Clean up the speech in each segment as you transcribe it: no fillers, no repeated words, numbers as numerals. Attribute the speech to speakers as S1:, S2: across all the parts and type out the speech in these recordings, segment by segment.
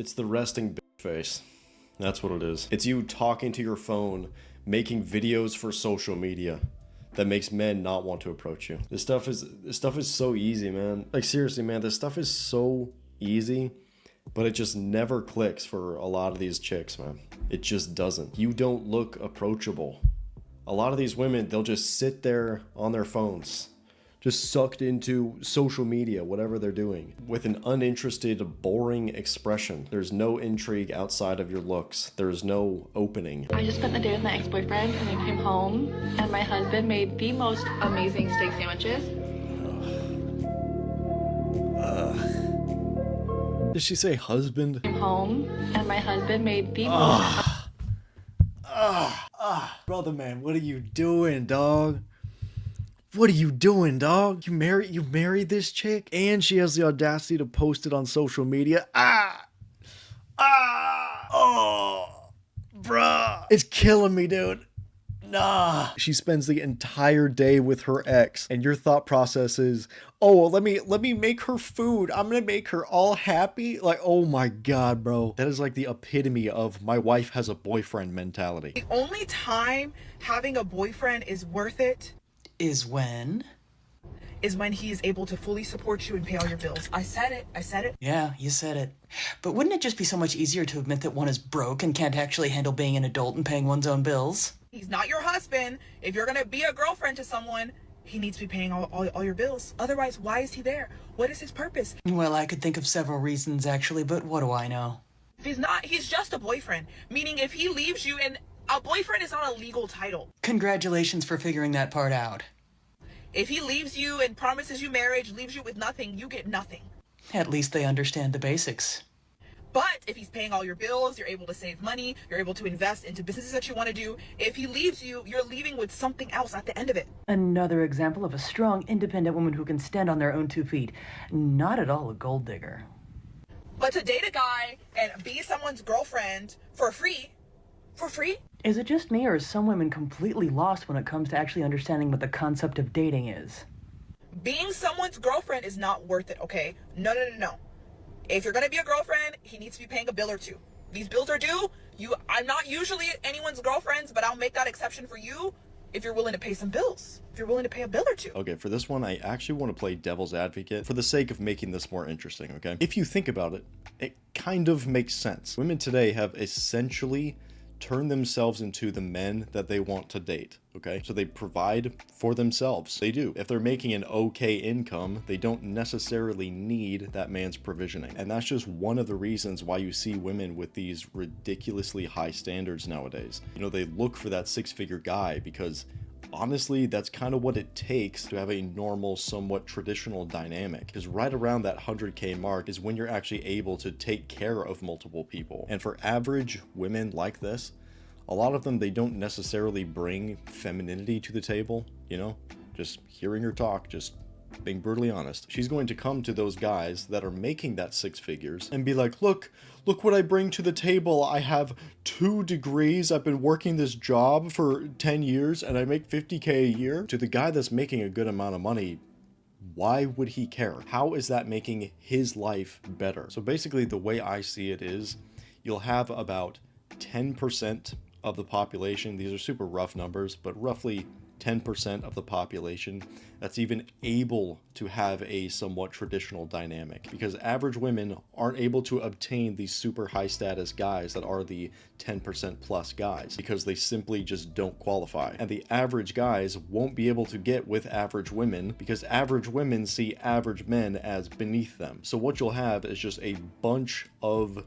S1: It's the resting bitch face. That's what it is. It's you talking to your phone, making videos for social media that makes men not want to approach you. This stuff is so easy, man. Like seriously, man, this stuff is so easy, but it just never clicks for a lot of these chicks, man. It just doesn't. You don't look approachable. A lot of these women, they'll just sit there on their phones, just sucked into social media, whatever they're doing, with an uninterested, boring expression. There's no intrigue outside of your looks. There's no opening.
S2: I just spent the day with my ex-boyfriend and I came home and my husband made the most amazing steak sandwiches.
S1: Did she say husband?
S2: Came home and my husband made the
S1: Brother man, what are you doing, dog? What are you doing, dog? You married this chick and she has the audacity to post it on social media? Oh, bruh. It's killing me, dude. Nah. She spends the entire day with her ex and your thought process is, oh, well, let me make her food. I'm gonna make her all happy. Like, oh my God, bro. That is like the epitome of my wife has a boyfriend mentality.
S3: The only time having a boyfriend is worth it
S4: is when
S3: he is able to fully support you and pay all your bills. I said it.
S4: Yeah, you said it. But wouldn't it just be so much easier to admit that one is broke and can't actually handle being an adult and paying one's own bills?
S3: He's not your husband. If you're gonna be a girlfriend to someone, he needs to be paying all your bills. Otherwise, why is he there? What is his purpose?
S4: Well, I could think of several reasons actually, but what do I know?
S3: If he's not, he's just a boyfriend. Meaning if he leaves you, and a boyfriend is not a legal title.
S4: Congratulations for figuring that part out.
S3: If he leaves you and promises you marriage, leaves you with nothing, you get nothing.
S4: At least they understand the basics.
S3: But if he's paying all your bills, you're able to save money, you're able to invest into businesses that you want to do. If he leaves you, you're leaving with something else at the end of it.
S4: Another example of a strong, independent woman who can stand on their own 2 feet. Not at all a gold digger.
S3: But to date a guy and be someone's girlfriend for free?
S4: Is it just me, or is some women completely lost when it comes to actually understanding what the concept of dating is?
S3: Being someone's girlfriend is not worth it, okay? No. If you're gonna be a girlfriend, he needs to be paying a bill or two. These bills are due. I'm not usually anyone's girlfriend, but I'll make that exception for you if you're willing to pay some bills. If you're willing to pay a bill or two.
S1: Okay, for this one, I actually want to play devil's advocate for the sake of making this more interesting, okay? If you think about it, it kind of makes sense. Women today have essentially turn themselves into the men that they want to date, okay? So they provide for themselves. They do. If they're making an okay income, they don't necessarily need that man's provisioning. And that's just one of the reasons why you see women with these ridiculously high standards nowadays. You know, they look for that six-figure guy because honestly, that's kind of what it takes to have a normal, somewhat traditional dynamic. Because right around that 100K mark is when you're actually able to take care of multiple people. And for average women like this, a lot of them, they don't necessarily bring femininity to the table, you know? Just hearing her talk, just being brutally honest. She's going to come to those guys that are making that 6 figures and be like, look what I bring to the table. I have 2 degrees. I've been working this job for 10 years and I make 50K a year. To the guy that's making a good amount of money, why would he care? How is that making his life better? So basically the way I see it is you'll have about 10% of the population. These are super rough numbers, but roughly 10% of the population that's even able to have a somewhat traditional dynamic, because average women aren't able to obtain these super high status guys that are the 10% plus guys because they simply just don't qualify. And the average guys won't be able to get with average women because average women see average men as beneath them. So what you'll have is just a bunch of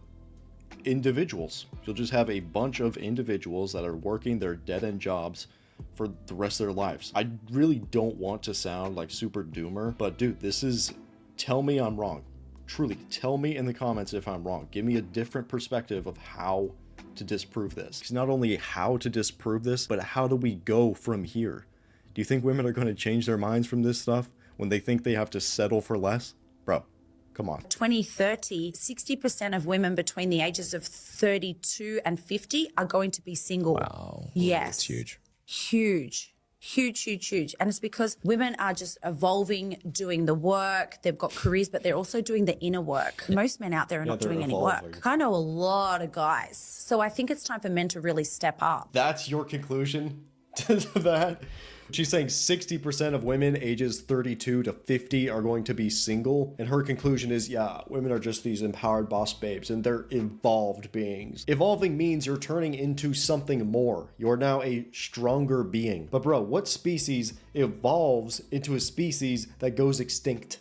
S1: individuals. You'll just have a bunch of individuals that are working their dead-end jobs for the rest of their lives. I really don't want to sound like super doomer, but dude, this is, tell me I'm wrong. Truly, tell me in the comments if I'm wrong. Give me a different perspective of how to disprove this. It's not only how to disprove this, but how do we go from here? Do you think women are going to change their minds from this stuff when they think they have to settle for less? Bro, come on.
S5: 2030, 60% of women between the ages of 32 and 50 are going to be single.
S6: Wow.
S5: Yes.
S6: That's huge.
S5: Huge. Huge, huge, huge. And it's because women are just evolving, doing the work. They've got careers, but they're also doing the inner work. Most men out there are not doing any work. I know a lot of guys. So I think it's time for men to really step up.
S1: That's your conclusion to that? She's saying 60% of women ages 32 to 50 are going to be single. And her conclusion is, yeah, women are just these empowered boss babes and they're evolved beings. Evolving means you're turning into something more. You're now a stronger being. But bro, what species evolves into a species that goes extinct?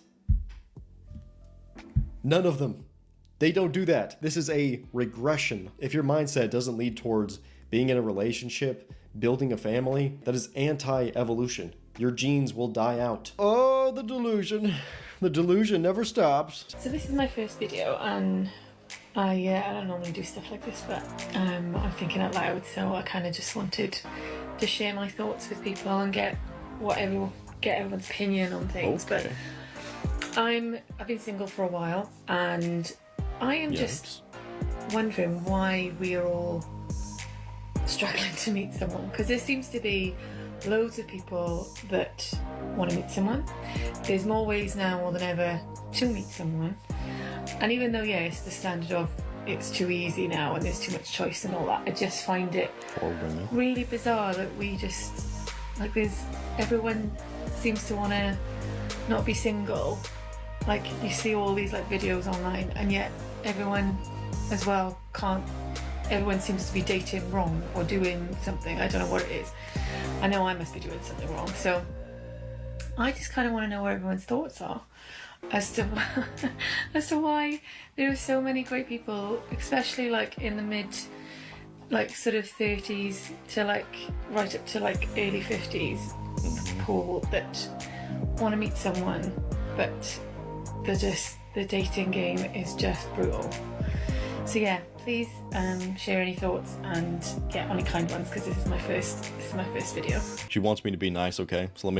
S1: None of them. They don't do that. This is a regression. If your mindset doesn't lead towards being in a relationship, building a family, that is anti-evolution. Your genes will die out. Oh, the delusion. The delusion never stops.
S6: So this is my first video, and I don't normally do stuff like this, but I'm thinking out loud, so I kind of just wanted to share my thoughts with people and get everyone's opinion on things.
S1: Okay.
S6: But I've been single for a while, and I am just wondering why we are all struggling to meet someone, because there seems to be loads of people that want to meet someone. There's more ways now more than ever to meet someone, and even though it's the standard of it's too easy now and there's too much choice and all that, I just find it really bizarre that we just everyone seems to want to not be single. Like, you see all these videos online, and yet everyone as well can't. Everyone seems to be dating wrong or doing something. I don't know what it is. I know I must be doing something wrong. So I just kind of want to know what everyone's thoughts are as to why there are so many great people, especially in the mid, sort of 30s to right up to early 50s, pool, that want to meet someone, but the dating game is just brutal. So yeah, please share any thoughts and only kind ones, because this is my first video.
S1: She wants me to be nice, okay? So let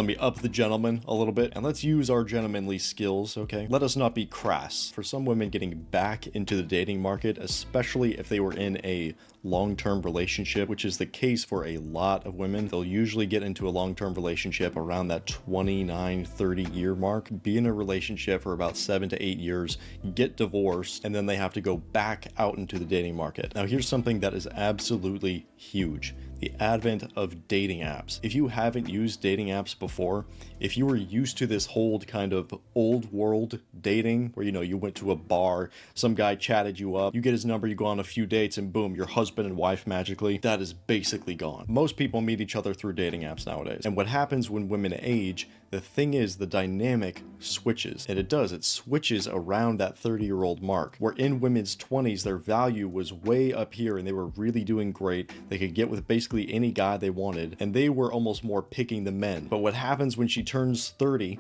S1: me up the gentleman a little bit, and let's use our gentlemanly skills, okay? Let us not be crass. For some women getting back into the dating market, especially if they were in a long-term relationship, which is the case for a lot of women, they'll usually get into a long-term relationship around that 29, 30 year mark, be in a relationship for about 7 to 8 years, get divorced, and then they have to go back out into the dating market. Now, here's something that is absolutely huge: the advent of dating apps. If you haven't used dating apps before, if you were used to this whole kind of old world dating where, you went to a bar, some guy chatted you up, you get his number, you go on a few dates, and boom, you're husband and wife magically, that is basically gone. Most people meet each other through dating apps nowadays. And what happens when women age, the thing is, the dynamic switches. And it switches around that 30-year-old mark, where in women's 20s, their value was way up here and they were really doing great. They could get with basically any guy they wanted, and they were almost more picking the men. But what happens when she turns 30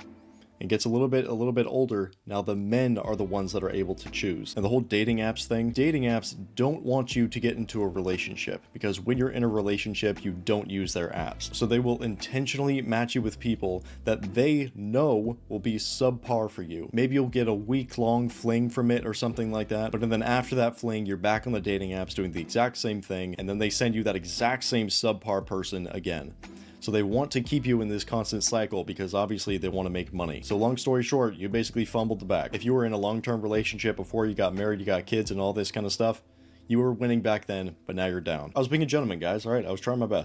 S1: and gets a little bit older, now the men are the ones that are able to choose. And the whole dating apps thing, dating apps don't want you to get into a relationship, because when you're in a relationship, you don't use their apps. So they will intentionally match you with people that they know will be subpar for you. Maybe you'll get a week-long fling from it or something like that, but then after that fling, you're back on the dating apps doing the exact same thing, and then they send you that exact same subpar person again. So they want to keep you in this constant cycle because obviously they want to make money. So long story short, you basically fumbled the bag. If you were in a long-term relationship before you got married, you got kids and all this kind of stuff, you were winning back then, but now you're down. I was being a gentleman, guys. All right, I was trying my best.